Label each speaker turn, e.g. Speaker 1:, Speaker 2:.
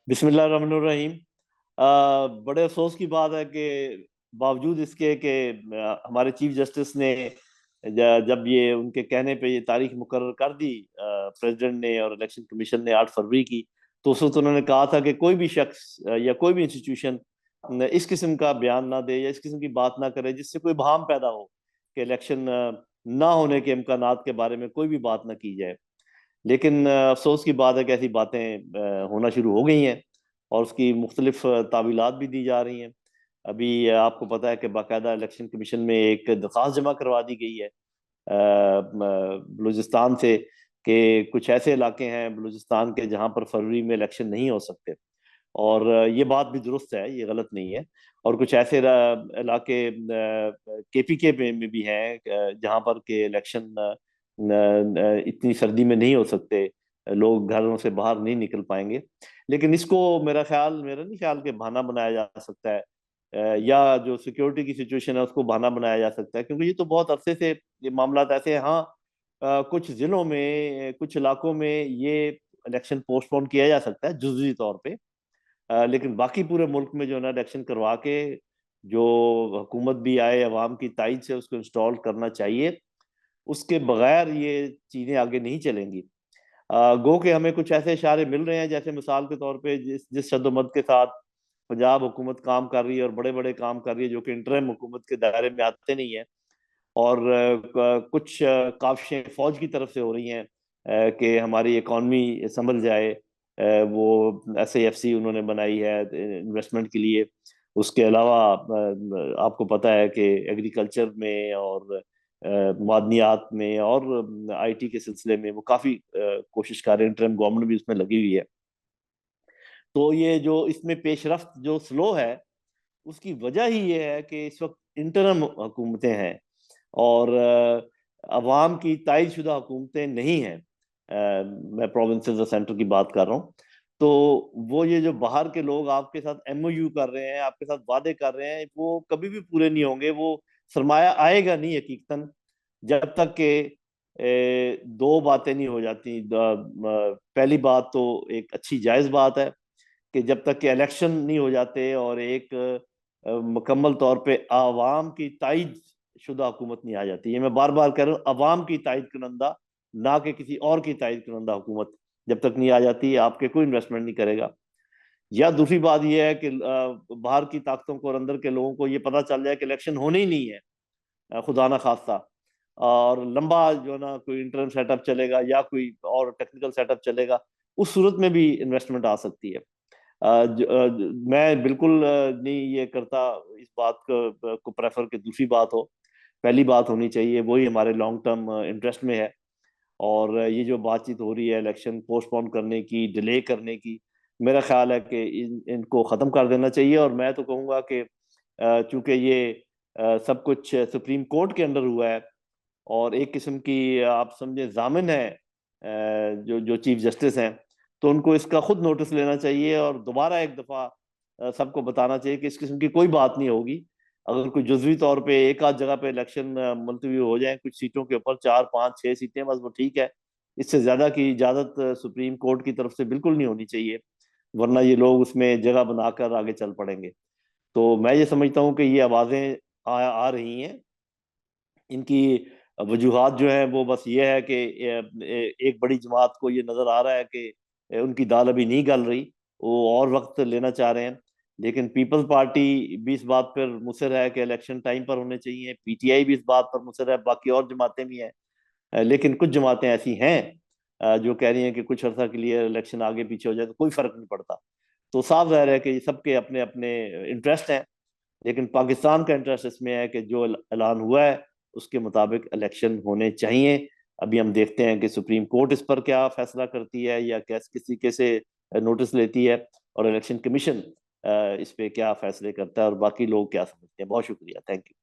Speaker 1: बिस्मिल्लाहिर्रहमानिर्रहीम। बड़े अफसोस की बात है कि बावजूद इसके कि हमारे चीफ जस्टिस ने जब ये उनके कहने पे ये तारीख मुकर्रर कर दी प्रेसिडेंट ने और इलेक्शन कमीशन ने 8 फरवरी की, तो उस वक्त उन्होंने कहा था कि कोई भी शख्स या कोई भी इंस्टीट्यूशन इस किस्म का बयान ना दे या इस किस्म की बात ना करे जिससे कोई बहाम पैदा हो कि इलेक्शन ना होने के इम्कानात के बारे में कोई भी बात ना की जाए। लेकिन अफसोस की बात है कि ऐसी बातें होना शुरू हो गई हैं और उसकी मुख्तलिफ तावीलात भी दी जा रही हैं। अभी आपको पता है कि बाकायदा इलेक्शन कमीशन में एक दरख्वास्त जमा करवा दी गई है बलूचिस्तान से कि कुछ ऐसे इलाके हैं बलूचिस्तान के जहां पर फरवरी में इलेक्शन नहीं हो सकते। और ये बात भी दुरुस्त है, ये गलत नहीं है। और कुछ ऐसे इलाके केपीके में भी हैं जहां पर के इलेक्शन इतनी सर्दी में नहीं हो सकते, लोग घरों से बाहर नहीं निकल पाएंगे। लेकिन इसको मेरा नहीं ख्याल कि बहाना बनाया जा सकता है, या जो सिक्योरिटी की सिचुएशन है उसको बहाना बनाया जा सकता है, क्योंकि ये तो बहुत अरसे से ये मामला ऐसे हैं। हाँ, कुछ जिलों में कुछ इलाकों में ये इलेक्शन पोस्टपोन किया जा सकता है जुज़वी तौर पे, लेकिन बाकी पूरे मुल्क में जो है ना इलेक्शन करवा के जो हुकूमत भी आए अवाम की तायद से उसको इंस्टॉल करना चाहिए। उसके बगैर ये चीजें आगे नहीं चलेंगी। गो के हमें कुछ ऐसे इशारे मिल रहे हैं, जैसे मिसाल के तौर पे जिस जिस शद्दोमत के साथ पंजाब हुकूमत काम कर रही है और बड़े बड़े काम कर रही है जो कि इंटरिम हुकूमत के दायरे में आते नहीं है। और कुछ काविशें फौज की तरफ से हो रही हैं कि हमारी इकॉनमी संभल जाए। वो SAFC उन्होंने बनाई है इन्वेस्टमेंट के लिए। उसके अलावा आपको पता है कि एग्रीकल्चर में और मादनियात में और IT के सिलसिले में वो काफ़ी कोशिश कर रहे हैं, इंटरिम गवर्नमेंट भी उसमें लगी हुई है। तो ये जो इसमें पेशरफ्त जो स्लो है उसकी वजह ही ये है कि इस वक्त इंटरम हुकूमतें हैं और अवाम की तायद शुदा हुकूमतें नहीं हैं। मैं प्रोविंसेस और सेंटर की बात कर रहा हूँ। तो वो ये जो बाहर के लोग आपके साथ MOU कर रहे हैं, आपके साथ वादे कर रहे हैं, वो कभी भी पूरे नहीं होंगे। वो सरमाया आएगा नहीं हकीकतन, जब तक कि दो बातें नहीं हो जाती। पहली बात तो एक अच्छी जायज़ बात है कि जब तक कि इलेक्शन नहीं हो जाते और एक मुकम्मल तौर पे आवाम की तायद शुदा हुकूमत नहीं आ जाती। ये मैं बार बार कह रहा हूँ, अवाम की तायद कुनंदा, ना कि किसी और की तायद कुनंदा हुकूमत जब तक नहीं आ जाती आपके कोई इन्वेस्टमेंट नहीं करेगा। या दूसरी बात यह है कि बाहर की ताकतों को और अंदर के लोगों को ये पता चल जाए कि इलेक्शन होने ही नहीं है, खुदा ना खास्ता, और लंबा जो है ना कोई इंटरम सेटअप चलेगा या कोई और टेक्निकल सेटअप चलेगा, उस सूरत में भी इन्वेस्टमेंट आ सकती है। मैं बिल्कुल नहीं ये करता इस बात को प्रेफर कि दूसरी बात हो। पहली बात होनी चाहिए, वही हमारे लॉन्ग टर्म इंटरेस्ट में है। और ये जो बातचीत हो रही है इलेक्शन पोस्टपोन करने की, डिले करने की, मेरा ख्याल है कि इनको ख़त्म कर देना चाहिए। और मैं तो कहूँगा कि चूंकि ये सब कुछ सुप्रीम कोर्ट के अंडर हुआ है और एक किस्म की आप समझे जामिन है जो जो चीफ जस्टिस हैं, तो उनको इसका खुद नोटिस लेना चाहिए और दोबारा एक दफा सबको बताना चाहिए कि इस किस्म की कोई बात नहीं होगी। अगर कोई जुजवी तौर पे एक आध जगह पे इलेक्शन मुलतवी हो जाए कुछ सीटों के ऊपर, 4 5 6 सीटें बस, वो ठीक है। इससे ज्यादा की इजाजत सुप्रीम कोर्ट की तरफ से बिल्कुल नहीं होनी चाहिए, वरना ये लोग उसमें जगह बनाकर आगे चल पड़ेंगे। तो मैं ये समझता हूँ कि ये आवाजें आ रही हैं। इनकी वजूहात जो है वो बस ये है कि एक बड़ी जमात को ये नजर आ रहा है कि उनकी दाल अभी नहीं गल रही, वो और वक्त लेना चाह रहे हैं। लेकिन पीपल्स पार्टी भी इस बात पर मुसर है कि इलेक्शन टाइम पर होने चाहिए, PTI भी इस बात पर मुसर है, बाकी और जमातें भी हैं। लेकिन कुछ जमातें ऐसी हैं जो कह रही हैं कि कुछ अर्सा के लिए इलेक्शन आगे पीछे हो जाए तो कोई फर्क नहीं पड़ता। तो साफ जाहिर है कि ये सबके अपने अपने इंटरेस्ट हैं। लेकिन पाकिस्तान का इंटरेस्ट इसमें है कि जो ऐलान हुआ है उसके मुताबिक इलेक्शन होने चाहिए। अभी हम देखते हैं कि सुप्रीम कोर्ट इस पर क्या फैसला करती है या किस तरीके से नोटिस लेती है, और इलेक्शन कमीशन इस पे क्या फैसले करता है, और बाकी लोग क्या समझते हैं। बहुत शुक्रिया, थैंक यू।